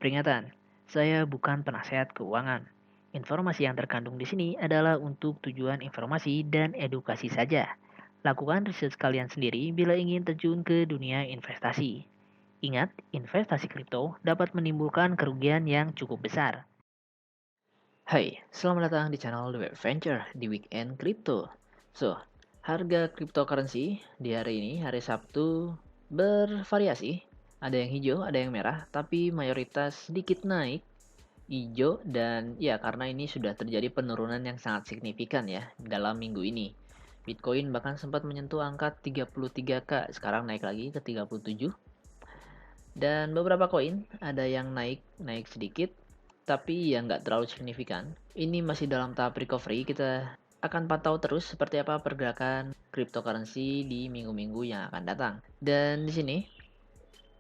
Peringatan, saya bukan penasehat keuangan. Informasi yang terkandung di sini adalah untuk tujuan informasi dan edukasi saja. Lakukan riset kalian sendiri bila ingin terjun ke dunia investasi. Ingat, investasi kripto dapat menimbulkan kerugian yang cukup besar. Hai, selamat datang di channel The Web Venture di Weekend Crypto. Harga cryptocurrency di hari ini, hari Sabtu, bervariasi. Ada yang hijau, ada yang merah, tapi mayoritas sedikit naik, hijau, dan ya karena ini sudah terjadi penurunan yang sangat signifikan ya dalam minggu ini. Bitcoin bahkan sempat menyentuh angka 33K, sekarang naik lagi ke 37. Dan beberapa koin ada yang naik sedikit, tapi ya nggak terlalu signifikan. Ini masih dalam tahap recovery, kita akan pantau terus seperti apa pergerakan cryptocurrency di minggu-minggu yang akan datang. Dan di sini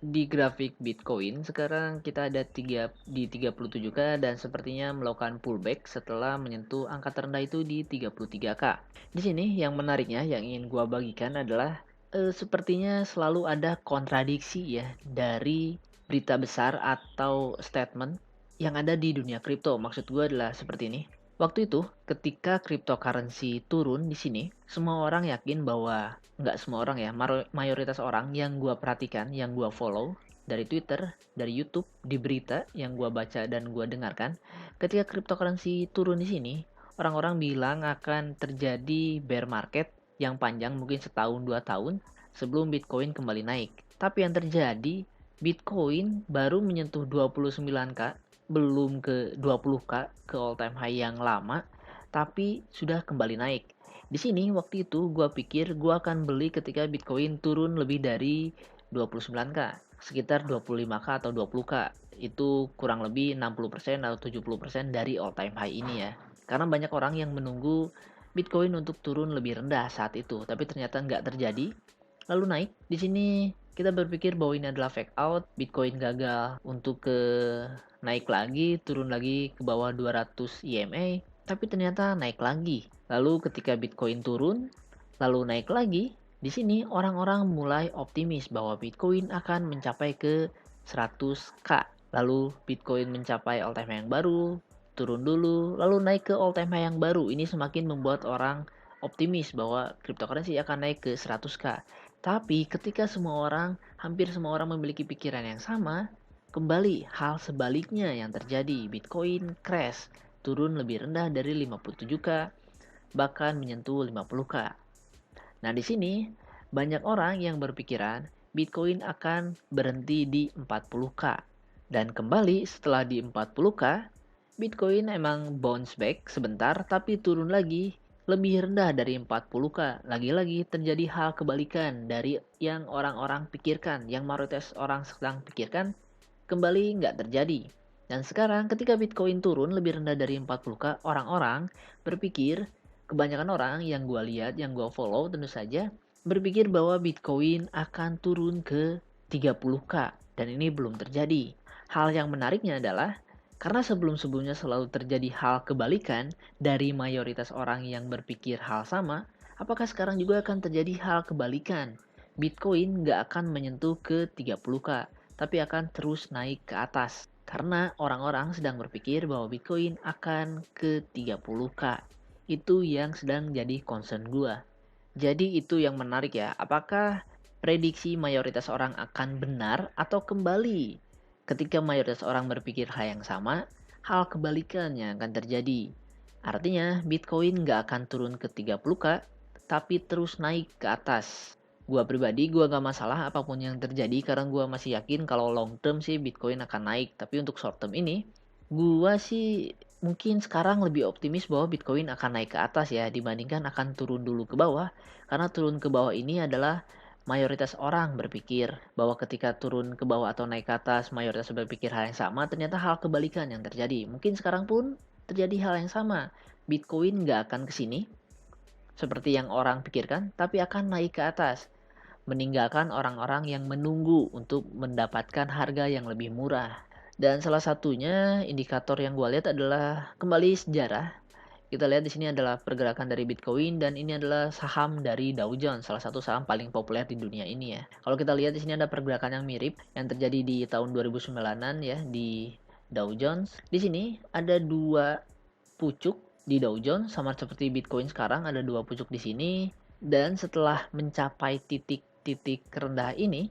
di grafik Bitcoin sekarang kita ada di 37K dan sepertinya melakukan pullback setelah menyentuh angka terendah itu di 33K. Di sini yang menariknya yang ingin gua bagikan adalah sepertinya selalu ada kontradiksi ya dari berita besar atau statement yang ada di dunia kripto. Maksud gue adalah seperti ini. Waktu itu, ketika cryptocurrency turun di sini, semua orang yakin bahwa, nggak semua orang ya, mayoritas orang yang gue perhatikan, yang gue follow, dari Twitter, dari YouTube, di berita yang gue baca dan gue dengarkan, ketika cryptocurrency turun di sini, orang-orang bilang akan terjadi bear market yang panjang mungkin setahun 2 tahun sebelum Bitcoin kembali naik. Tapi yang terjadi, Bitcoin baru menyentuh 29K, belum ke 20K, ke all time high yang lama, tapi sudah kembali naik. Di sini waktu itu gue pikir gue akan beli ketika Bitcoin turun lebih dari 29K, sekitar 25K atau 20K. Itu kurang lebih 60% atau 70% dari all time high ini ya. Karena banyak orang yang menunggu Bitcoin untuk turun lebih rendah saat itu, tapi ternyata nggak terjadi. Lalu naik. Di sini kita berpikir bahwa ini adalah fake out, Bitcoin gagal untuk ke naik lagi, turun lagi ke bawah 200 EMA, tapi ternyata naik lagi. Lalu ketika Bitcoin turun, lalu naik lagi, di sini orang-orang mulai optimis bahwa Bitcoin akan mencapai ke 100K. Lalu Bitcoin mencapai all time high yang baru, turun dulu, lalu naik ke all time high yang baru. Ini semakin membuat orang optimis bahwa cryptocurrency akan naik ke 100K. Tapi ketika hampir semua orang memiliki pikiran yang sama, kembali hal sebaliknya yang terjadi. Bitcoin crash, turun lebih rendah dari 57K, bahkan menyentuh 50K. Nah, di sini banyak orang yang berpikiran Bitcoin akan berhenti di 40K. Dan kembali setelah di 40K, Bitcoin emang bounce back sebentar tapi turun lagi lebih rendah dari 40K. Lagi-lagi terjadi hal kebalikan dari yang orang-orang pikirkan, yang mayoritas orang sedang pikirkan, kembali nggak terjadi. Dan sekarang ketika Bitcoin turun lebih rendah dari 40K, orang-orang berpikir, kebanyakan orang yang gue lihat, yang gue follow tentu saja, berpikir bahwa Bitcoin akan turun ke 30K. Dan ini belum terjadi. Hal yang menariknya adalah, karena sebelum-sebelumnya selalu terjadi hal kebalikan dari mayoritas orang yang berpikir hal sama, apakah sekarang juga akan terjadi hal kebalikan? Bitcoin nggak akan menyentuh ke 30K, tapi akan terus naik ke atas. Karena orang-orang sedang berpikir bahwa Bitcoin akan ke 30K. Itu yang sedang jadi concern gua. Jadi itu yang menarik ya. Apakah prediksi mayoritas orang akan benar atau kembali? Ketika mayoritas orang berpikir hal yang sama, hal kebalikannya akan terjadi. Artinya Bitcoin nggak akan turun ke 30K, tapi terus naik ke atas. Gua pribadi, gua gak masalah apapun yang terjadi karena gua masih yakin kalau long term sih Bitcoin akan naik. Tapi untuk short term ini, gua sih mungkin sekarang lebih optimis bahwa Bitcoin akan naik ke atas ya dibandingkan akan turun dulu ke bawah. Karena turun ke bawah ini adalah mayoritas orang berpikir bahwa ketika turun ke bawah atau naik ke atas, mayoritas berpikir hal yang sama, ternyata hal kebalikan yang terjadi. Mungkin sekarang pun terjadi hal yang sama. Bitcoin nggak akan ke sini seperti yang orang pikirkan, tapi akan naik ke atas, meninggalkan orang-orang yang menunggu untuk mendapatkan harga yang lebih murah. Dan salah satunya indikator yang gue lihat adalah kembali sejarah. Kita lihat di sini adalah pergerakan dari Bitcoin dan ini adalah saham dari Dow Jones, salah satu saham paling populer di dunia ini ya. Kalau kita lihat di sini ada pergerakan yang mirip yang terjadi di tahun 2009-an ya di Dow Jones. Di sini ada dua pucuk di Dow Jones sama seperti Bitcoin sekarang ada dua pucuk di sini dan setelah mencapai titik-titik rendah ini,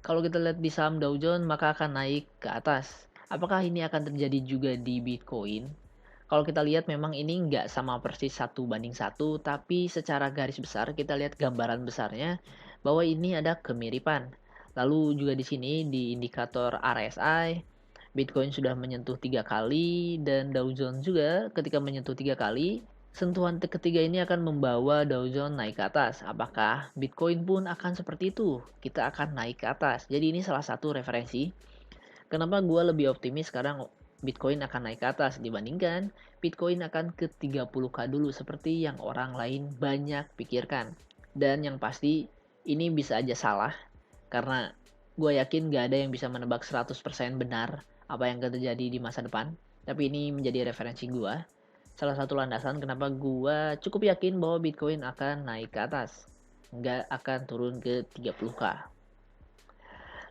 kalau kita lihat di saham Dow Jones maka akan naik ke atas. Apakah ini akan terjadi juga di Bitcoin? Kalau kita lihat memang ini nggak sama persis 1:1, tapi secara garis besar kita lihat gambaran besarnya bahwa ini ada kemiripan. Lalu juga di sini di indikator RSI, Bitcoin sudah menyentuh 3 kali dan Dow Jones juga ketika menyentuh 3 kali, sentuhan ketiga ini akan membawa Dow Jones naik ke atas. Apakah Bitcoin pun akan seperti itu? Kita akan naik ke atas. Jadi ini salah satu referensi kenapa gue lebih optimis sekarang Bitcoin akan naik ke atas dibandingkan Bitcoin akan ke 30K dulu seperti yang orang lain banyak pikirkan. Dan yang pasti ini bisa aja salah karena gue yakin gak ada yang bisa menebak 100% benar apa yang akan terjadi di masa depan. Tapi ini menjadi referensi gue. Salah satu landasan kenapa gue cukup yakin bahwa Bitcoin akan naik ke atas. Nggak akan turun ke 30K.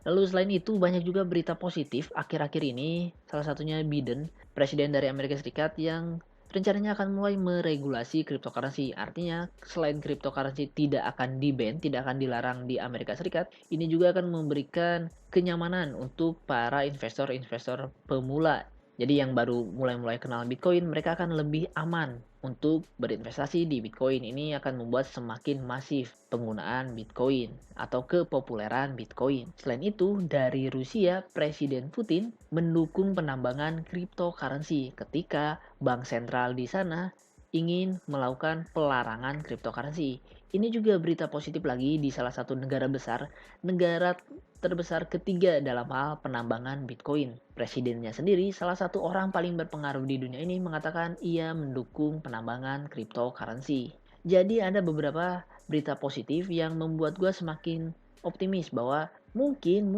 Lalu selain itu banyak juga berita positif akhir-akhir ini, salah satunya Biden, presiden dari Amerika Serikat yang rencananya akan mulai meregulasi cryptocurrency. Artinya selain cryptocurrency tidak akan di-ban, tidak akan dilarang di Amerika Serikat, ini juga akan memberikan kenyamanan untuk para investor-investor pemula. Jadi yang baru mulai-mulai kenal Bitcoin, mereka akan lebih aman untuk berinvestasi di Bitcoin. Ini akan membuat semakin masif penggunaan Bitcoin atau kepopuleran Bitcoin. Selain itu, dari Rusia, Presiden Putin mendukung penambangan cryptocurrency ketika bank sentral di sana ingin melakukan pelarangan cryptocurrency. Ini juga berita positif lagi di salah satu negara besar, negara terbesar ketiga dalam hal penambangan Bitcoin. Presidennya sendiri, salah satu orang paling berpengaruh di dunia ini mengatakan ia mendukung penambangan cryptocurrency. Jadi ada beberapa berita positif yang membuat gue semakin optimis bahwa mungkin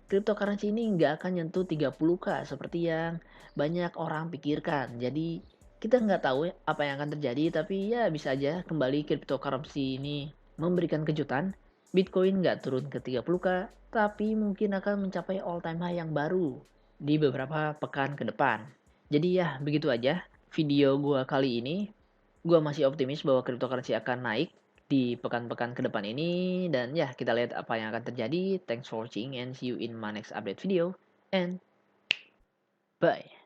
cryptocurrency ini nggak akan nyentuh 30K seperti yang banyak orang pikirkan. Jadi kita nggak tahu apa yang akan terjadi, tapi ya bisa aja kembali cryptocurrency ini memberikan kejutan. Bitcoin nggak turun ke 30K, tapi mungkin akan mencapai all time high yang baru di beberapa pekan ke depan. Jadi ya begitu aja video gue kali ini. Gue masih optimis bahwa cryptocurrency akan naik di pekan-pekan ke depan ini. Dan ya kita lihat apa yang akan terjadi. Thanks for watching and see you in my next update video. And bye.